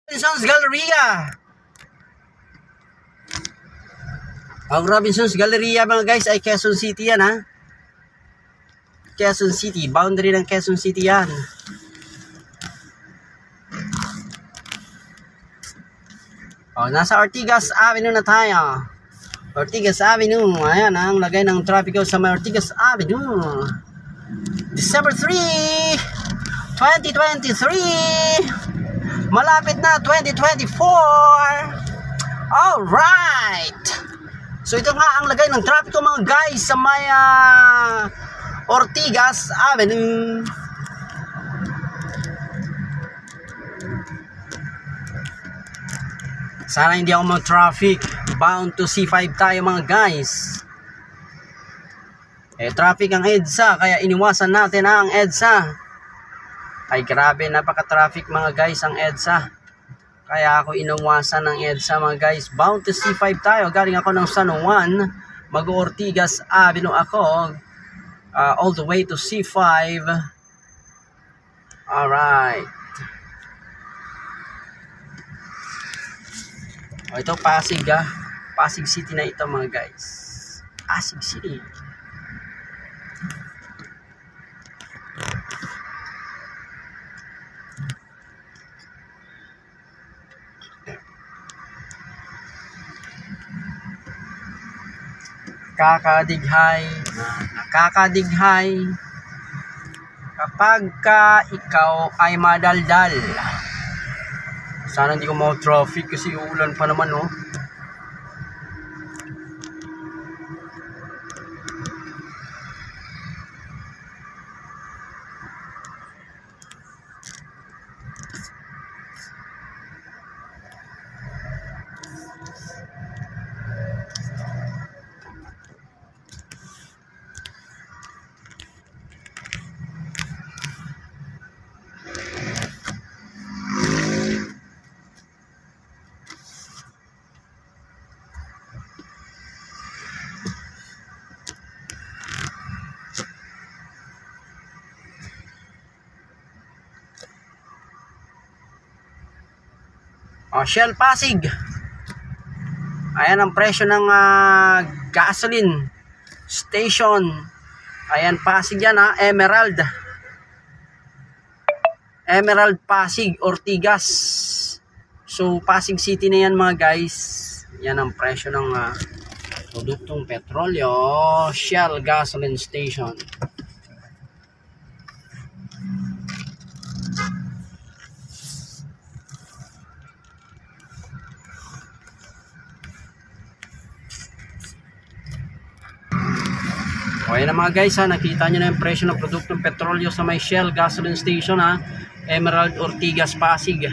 Robinson's Galleria. Ang Robinson's Galleria mga guys ay Quezon City yan ha. Quezon City, boundary ng Quezon City yan. Nasa Ortigas Avenue na tayo. Ortigas Avenue, ayan ang lagay ng trapiko sa may Ortigas Avenue. December 3, 2023. Malapit na 2024. Alright. So ito nga ang lagay ng trapiko mga guys sa may Ortigas Avenue. Sana hindi ako mag-traffic. Bound to C5 tayo mga guys. Traffic ang EDSA, kaya iniwasan natin ang EDSA. Ay grabe, napaka-traffic mga guys ang EDSA. Kaya ako iniwasan ng EDSA mga guys. Bound to C5 tayo. Galing ako ng San Juan. Mag-Ortigas Avenue ako. All the way to C5. Alright. Ito Pasig Pasig City na ito mga guys. Pasig City. Nakakadighay kapag ikaw ay madaldal. Sana hindi ko ma-traffic kasi ulan pa naman no. Shell Pasig. Ayan ang presyo ng gasoline station. Ayan Pasig yan ha. Emerald Pasig Ortigas. So Pasig City na yan mga guys. Yan ang presyo ng produktong petrolyo. Shell gasoline station. Ayan na mga guys ha, nakita nyo na yung presyo ng produktong petrolyo sa may Shell gasoline station ha, Emerald Ortigas Pasig.